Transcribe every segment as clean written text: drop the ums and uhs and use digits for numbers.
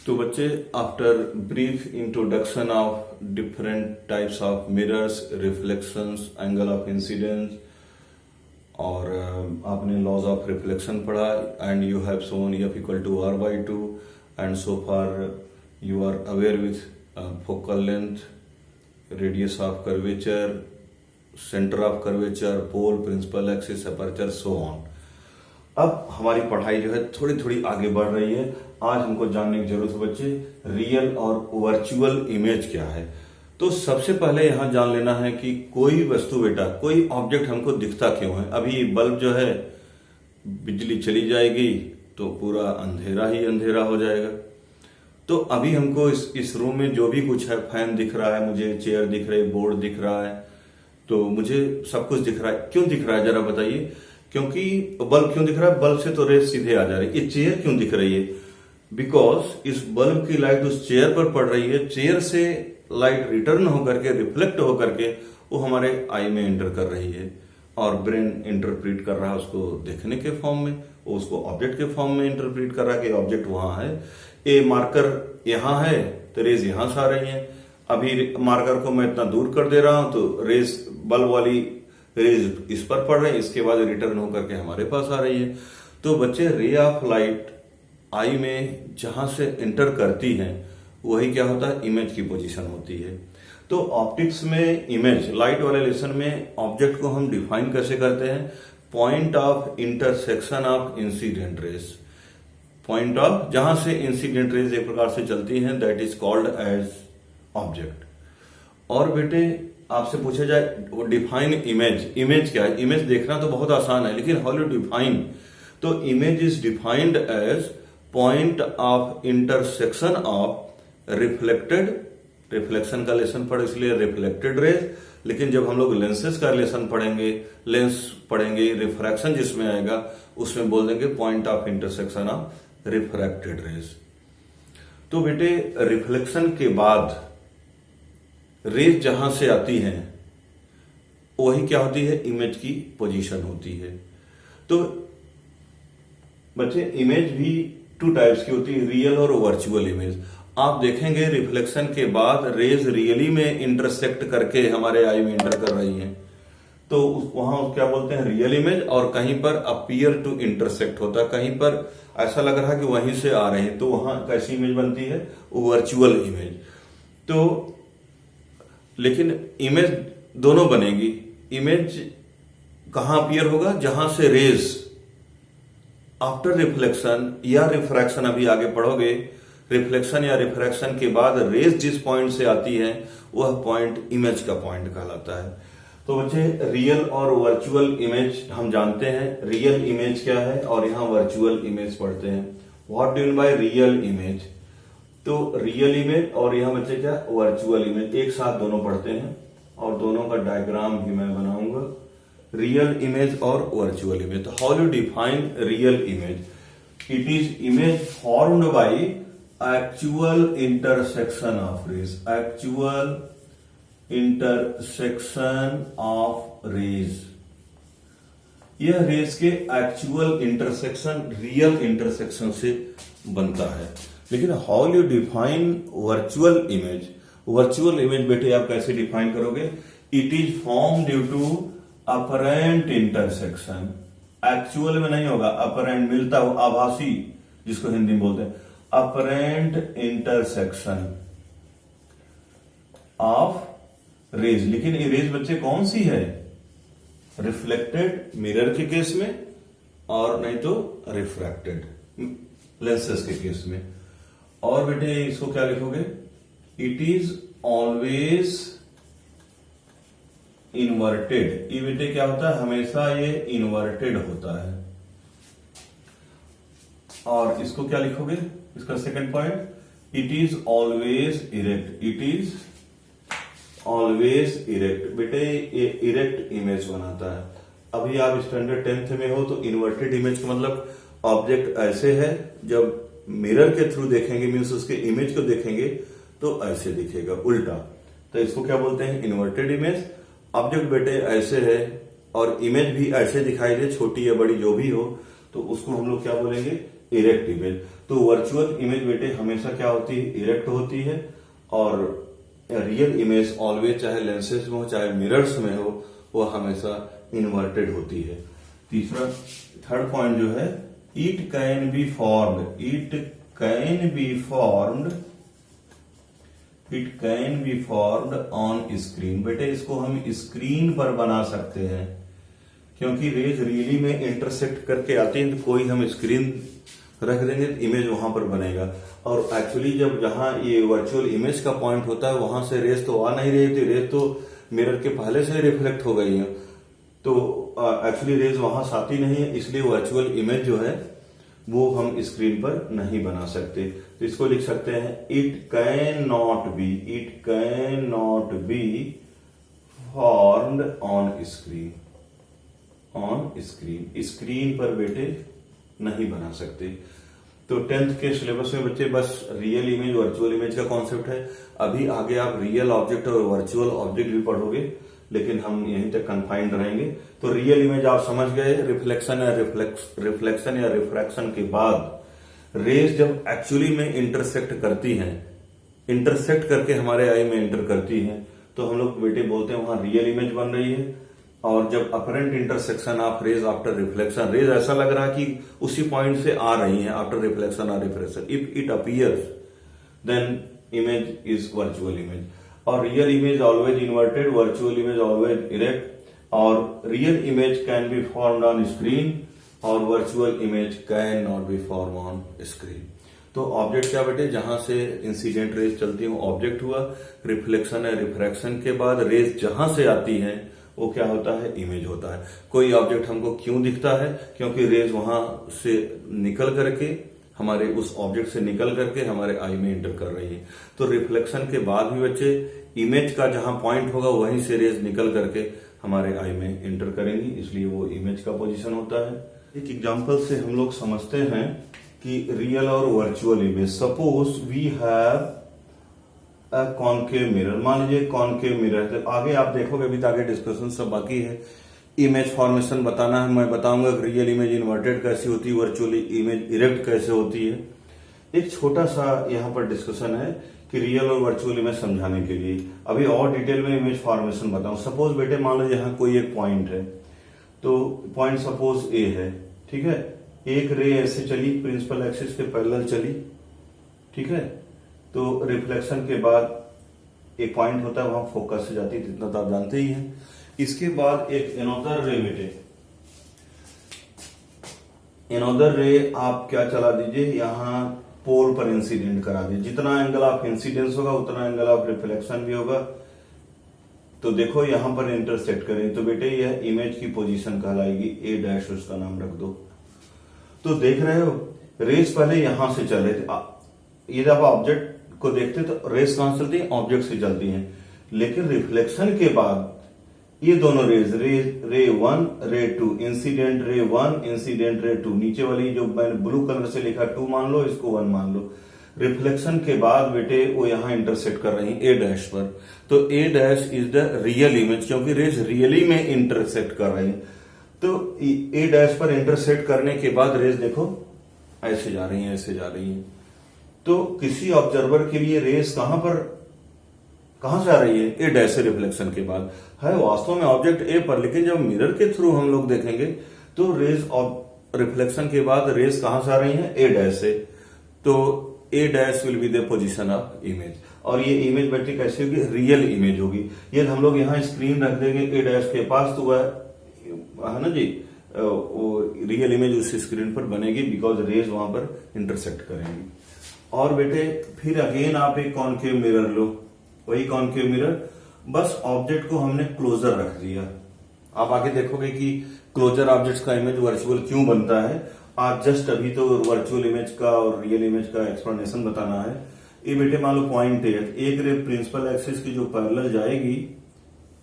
तो बच्चे after brief introduction of different types of mirrors, reflections, angle of incidence और आपने लॉज ऑफ रिफ्लेक्शन पढ़ा and you have shown F equal to R by two and so far you are aware with focal length, radius of curvature, centre of curvature, pole, principal axis, aperture, so on. अब हमारी पढ़ाई जो है थोड़ी थोड़ी आगे बढ़ रही है। आज हमको जानने की जरूरत है बच्चे रियल और वर्चुअल इमेज क्या है। तो सबसे पहले यहां जान लेना है कि कोई वस्तु बेटा, कोई ऑब्जेक्ट हमको दिखता क्यों है। अभी बल्ब जो है, बिजली चली जाएगी तो पूरा अंधेरा ही अंधेरा हो जाएगा। तो अभी हमको इस रूम में जो भी कुछ है, फैन दिख रहा है, मुझे चेयर दिख रही है, बोर्ड दिख रहा है, तो मुझे सब कुछ दिख रहा है। क्यों दिख रहा है जरा बताइए। क्योंकि बल्ब क्यों दिख रहा है? बल्ब से तो रेस सीधे आ जा रही है। ये चेयर क्यों दिख रही है? बिकॉज इस बल्ब की लाइट उस चेयर पर पड़ रही है। चेयर से लाइट रिटर्न होकर के, रिफ्लेक्ट होकर के वो हमारे आई में एंटर कर रही है और ब्रेन इंटरप्रीट कर रहा है उसको देखने के फॉर्म में, वो उसको ऑब्जेक्ट के फॉर्म में इंटरप्रीट कर रहा है कि ऑब्जेक्ट वहां है। ए मार्कर यहां है तो रेज यहां से आ रही है। अभी मार्कर को मैं इतना दूर कर दे रहा हूं तो रेज, बल्ब वाली रेज इस पर पड़ रही है, इसके बाद रिटर्न होकर के हमारे पास आ रही है। तो बच्चे रे ऑफ लाइट आई में जहां से एंटर करती है वही क्या होता है? इमेज की पोजीशन होती है। तो ऑप्टिक्स में इमेज, लाइट वाले लेसन में ऑब्जेक्ट को हम डिफाइन कैसे करते हैं? Point of intersection of incident rays. Point of जहां से इंसिडेंट रेज एक प्रकार से चलती हैं, that is called as object. और बेटे आपसे पूछा जाए वो डिफाइन इमेज, इमेज क्या है? इमेज देखना तो बहुत आसान है, लेकिन हाउ यू डिफाइन? तो image is defined as point of intersection of reflected, reflection का लेसन पढ़े इसलिए रिफ्लेक्टेड रेज, लेकिन जब हम लोग लेंसेज का लेसन पढ़ेंगे, लेंस पढ़ेंगे, रिफ्रैक्शन जिसमें आएगा उसमें बोल देंगे point of intersection of refracted rays. तो बेटे रिफ्लेक्शन के बाद रेज जहां से आती हैं वही क्या होती है? इमेज की पोजीशन होती है। तो बच्चे इमेज भी टू टाइप्स की होती है, रियल और वर्चुअल इमेज। आप देखेंगे रिफ्लेक्शन के बाद रेज रियली में इंटरसेक्ट करके हमारे आई में एंटर कर रही हैं, तो वहां क्या बोलते हैं? Real image. और कहीं पर अपीयर टू इंटरसेक्ट होता है, कहीं पर ऐसा लग रहा है कि वहीं से आ रहे हैं, तो वहां कैसी इमेज बनती है? Virtual image. तो लेकिन इमेज दोनों बनेगी। इमेज कहां अपीयर होगा? जहां से रेज आफ्टर रिफ्लेक्शन या रिफ्रैक्शन, अभी आगे पढ़ोगे, रिफ्लेक्शन या रिफ्रैक्शन के बाद रेज जिस पॉइंट से आती है वह पॉइंट इमेज का पॉइंट कहलाता है। तो बच्चे रियल और वर्चुअल इमेज हम जानते हैं। रियल इमेज क्या है और यहां वर्चुअल इमेज पढ़ते हैं। What do you mean by real image? तो रियल इमेज और यहां बच्चे क्या? वर्चुअल इमेज, एक साथ दोनों पढ़ते हैं और दोनों का डायग्राम भी मैं बनाऊंगा, रियल इमेज और वर्चुअल इमेज। तो how you define real image? It is image formed by actual intersection of rays, actual intersection of rays. यह रेज के एक्चुअल इंटरसेक्शन, रियल इंटरसेक्शन से बनता है। लेकिन how you define virtual image? Virtual image बेटे आप कैसे डिफाइन करोगे? It is form due to apparent intersection. Actual में नहीं होगा, अपरेंट मिलता हो, आभासी जिसको हिंदी में बोलते हैं, अपरेंट इंटरसेक्शन ऑफ रेज। लेकिन ये रेज बच्चे कौन सी है? रिफ्लेक्टेड मिरर के केस में और नहीं तो रिफ्रैक्टेड लेंसेज के केस में। और बेटे इसको क्या लिखोगे? It is always inverted. ये बेटे क्या होता है? हमेशा ये इन्वर्टेड होता है। और इसको क्या लिखोगे? इसका second point, it is always erect. It is always erect. बेटे ये इरेक्ट इमेज बनाता है। अभी आप स्टैंडर्ड 10th में हो तो इन्वर्टेड इमेज का मतलब ऑब्जेक्ट ऐसे है, जब मिरर के थ्रू देखेंगे मीन्स उसके इमेज को देखेंगे तो ऐसे दिखेगा, उल्टा। तो इसको क्या बोलते हैं? Inverted image. ऑब्जेक्ट बेटे ऐसे है और इमेज भी ऐसे दिखाई दे, छोटी या बड़ी जो भी हो, तो उसको हम लोग क्या बोलेंगे? Erect image. तो वर्चुअल इमेज बेटे हमेशा क्या होती है, इरेक्ट होती है, और रियल इमेज ऑलवेज, चाहे लेंसेज में हो चाहे मिरर्स में हो, वो हमेशा इन्वर्टेड होती है। तीसरा, थर्ड पॉइंट जो है, it can be formed, it can be formed on screen. बेटे इसको हम स्क्रीन पर बना सकते हैं, क्योंकि रेज रियली में इंटरसेक्ट करके आते हैं, तो कोई हम स्क्रीन रख देंगे तो इमेज वहां पर बनेगा। और एक्चुअली जब जहां ये वर्चुअल इमेज का पॉइंट होता है, वहां से रेज तो आ नहीं रही थी, रेज तो मिरर के पहले से रिफ्लेक्ट हो गई है, तो एक्चुअली रेज वहां आती नहीं है, इसलिए वर्चुअल इमेज जो है वो हम स्क्रीन पर नहीं बना सकते। तो इसको लिख सकते हैं, it can not B formed on screen पर बेटे नहीं बना सकते। तो 10th के सिलेबस में बच्चे बस रियल इमेज वर्चुअल इमेज का कॉन्सेप्ट है। अभी आगे आप रियल ऑब्जेक्ट और वर्चुअल ऑब्जेक्ट भी पढ़ोगे, लेकिन हम यहीं तक कन्फाइंड रहेंगे। तो रियल इमेज आप समझ गए, रिफ्लेक्शन या रिफ्रैक्शन के बाद रेज जब एक्चुअली में इंटरसेक्ट करती हैं, इंटरसेक्ट करके हमारे आई में एंटर करती हैं, तो हम लोग बेटे बोलते हैं वहां रियल इमेज बन रही है। और जब apparent intersection of rays after reflection, rays ऐसा लग रहा है कि उसी पॉइंट से आ रही है आफ्टर रिफ्लेक्शन और refraction, if it appears then image is virtual image. और real image always inverted, virtual image always erect, और real image can be formed on screen और virtual image can not be form on screen. तो object क्या बेटे, जहां से incident raise चलती है ऑब्जेक्ट हुआ, रिफ्लेक्शन या रिफ्रैक्शन के बाद रेज जहां से आती है वो क्या होता है, इमेज होता है। कोई ऑब्जेक्ट हमको क्यों दिखता है, क्योंकि रेज वहां से निकल करके हमारे उस ऑब्जेक्ट से निकल करके हमारे आई में एंटर कर रही है। तो रिफ्लेक्शन के बाद भी बच्चे इमेज का जहां पॉइंट होगा वहीं से रेज निकल करके हमारे आई में एंटर करेंगी, इसलिए वो इमेज का पोजीशन होता है। एक एग्जांपल से हम लोग समझते हैं कि रियल और virtual image. Suppose we have concave mirror, मान लीजिए कॉनकेव मिरर, तो आगे आप देखोगे, अभी तो आगे डिस्कशन सब बाकी है। इमेज फॉर्मेशन बताना है, मैं बताऊंगा कि रियल इमेज इन्वर्टेड कैसी होती है, वर्चुअली इमेज इरेक्ट कैसे होती है। एक छोटा सा यहाँ पर डिस्कशन है कि रियल और वर्चुअल इमेज समझाने के लिए अभी और डिटेल में इमेज फॉर्मेशन बताऊं। सपोज बेटे मान लो यहाँ कोई एक पॉइंट है, तो पॉइंट सपोज ए है, ठीक है। एक रे ऐसे चली, प्रिंसिपल एक्सिस के पैरेलल चली, ठीक है। तो रिफ्लेक्शन के बाद एक पॉइंट होता है, वहां फोकस से जाती है, इतना तो आप जानते ही हैं। इसके बाद एक एनोदर रे बेटे, एनोदर रे आप क्या चला दीजिए, यहां पोल पर इंसिडेंट करा दीजिए। जितना एंगल ऑफ इंसिडेंस होगा उतना एंगल ऑफ रिफ्लेक्शन भी होगा। तो देखो यहां पर इंटरसेक्ट करें, तो बेटे यह इमेज की पोजीशन कहलाएगी, ए डैश उसका नाम रख दो। तो देख रहे हो, रेस पहले यहां से चल रहे थे, ये जब ऑब्जेक्ट को देखते तो रेस कहां से चलती है, ऑब्जेक्ट से चलती हैं। लेकिन रिफ्लेक्शन के बाद ये दोनों रेज, रे 1 रे 2, इंसिडेंट रे 1 इंसिडेंट रे 2, नीचे वाली जो मैंने ब्लू कलर से लिखा 2 मान लो, इसको 1 मान लो। रिफ्लेक्शन के बाद बेटे वो यहां इंटरसेक्ट कर रही है ए डैश पर, तो A dash is the real image, क्योंकि रेज रियली में इंटरसेक्ट कर रही है। तो ए डैश पर इंटरसेक्ट करने के बाद रेज देखो ऐसे जा रही है, ऐसे जा रही है। तो किसी ऑब्जर्वर के लिए रेज कहां से आ रही है, ए डैश से रिफ्लेक्शन के बाद है वास्तव में ऑब्जेक्ट ए पर, लेकिन जब मिरर के थ्रू हम लोग देखेंगे तो रेज रिफ्लेक्शन के बाद रेज कहां से आ रही है, ए डैश से। तो A dash will be the position of image, और ये इमेज बेटे कैसी होगी, रियल इमेज होगी। ये हम लोग यहाँ स्क्रीन रख देंगे ए डैश के पास, तो वह है ना जी, वो रियल इमेज उस स्क्रीन पर बनेगी, बिकॉज रेज वहां पर इंटरसेक्ट करेंगी। और बेटे फिर अगेन आप एक कॉनकेव मिरर लो, वही कॉनकेव मिरर, बस ऑब्जेक्ट को हमने क्लोजर रख दिया। आप आगे देखोगे कि क्लोजर ऑब्जेक्ट्स का इमेज वर्चुअल क्यों बनता है। आप जस्ट अभी तो वर्चुअल इमेज का और रियल इमेज का एक्सप्लेनेशन बताना है। ये बेटे मान लो पॉइंट है, एक रे प्रिंसिपल एक्सिस की जो पैरेलल जाएगी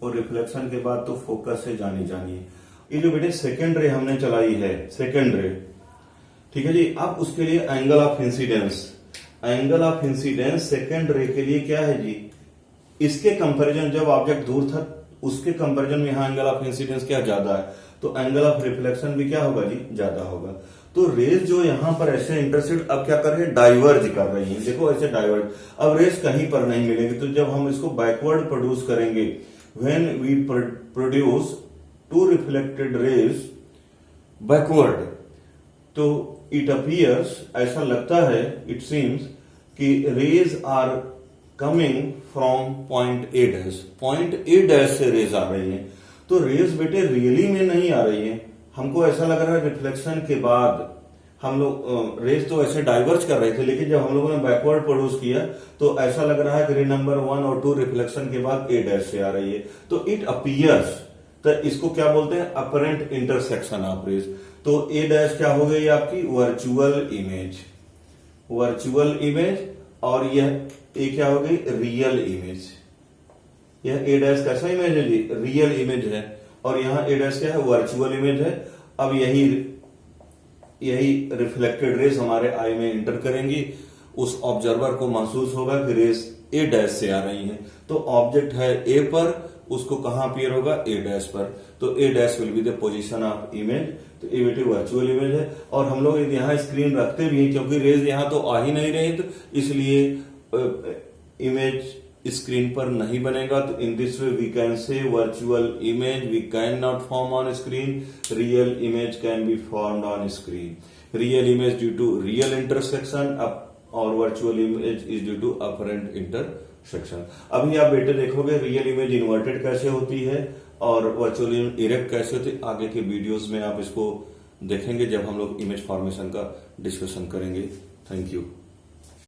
और रिफ्लेक्शन के बाद तो फोकस से जानी है। ये जो बेटे सेकेंड रे हमने चलाई है, सेकेंड रे, ठीक है जी। अब उसके लिए एंगल ऑफ इंसिडेंस सेकेंड रे के लिए क्या है जी, इसके कंपैरिजन जब ऑब्जेक्ट दूर था उसके कंपैरिजन में यहां एंगल ऑफ इंसिडेंस क्या ज्यादा है, तो एंगल ऑफ रिफ्लेक्शन भी क्या होगा जी, ज्यादा होगा। तो रेज जो यहां पर ऐसे इंटरसेक्ट अब क्या कर रहे हैं, डाइवर्ज कर रही हैं। देखो ऐसे डाइवर्ज, अब रेज कहीं पर नहीं मिलेगी। तो जब हम इसको बैकवर्ड प्रोड्यूस करेंगे, when we produce two reflected rays backward, तो इट अपीयर्स, ऐसा लगता है, इट सीम्स कि rays are coming from point A dash, point A dash से रेज आ रही है। तो रेज बेटे रियली में नहीं आ रही है, हमको ऐसा लग रहा है रिफ्लेक्शन के बाद हम लोग रेज तो ऐसे डाइवर्ज कर रहे थे, लेकिन जब हम लोगों ने बैकवर्ड प्रोड्यूस किया तो ऐसा लग रहा है कि रे नंबर 1 और 2 रिफ्लेक्शन के बाद ए डैश से आ रही है। तो इट अपीयर्स, तो इसको क्या बोलते हैं, अपरेंट इंटरसेक्शन ऑफ रेज। तो ए डैश क्या हो गई आपकी, वर्चुअल इमेज, वर्चुअल इमेज, और यह ए क्या हो गई, रियल इमेज। यह ए डैश कैसा इमेज है जी, रियल इमेज है, और यहां ए डैश क्या है, वर्चुअल इमेज है। अब यही रिफ्लेक्टेड रेज हमारे आई में इंटर करेंगी, उस ऑब्जर्वर को महसूस होगा कि रेज ए डैश से आ रही हैं। तो ऑब्जेक्ट है ए पर, उसको कहां अपीयर होगा, ए डैश पर। तो A dash will be the position of image. तो ये बेटे वर्चुअल इमेज है, और हम लोग यहां स्क्रीन रखते भी हैं क्योंकि रेज यहां तो आ ही नहीं रही, तो इसलिए इमेज स्क्रीन पर नहीं बनेगा। तो in this way we can say virtual image we can not form on screen, real image can be formed on screen. Real image due to real intersection, और virtual image is due to apparent intersection. अभी आप बेटे देखोगे real image inverted कैसे होती है और virtual image erect कैसे होती है। आगे के वीडियोस में आप इसको देखेंगे जब हम लोग इमेज फॉर्मेशन का डिस्कशन करेंगे। Thank you.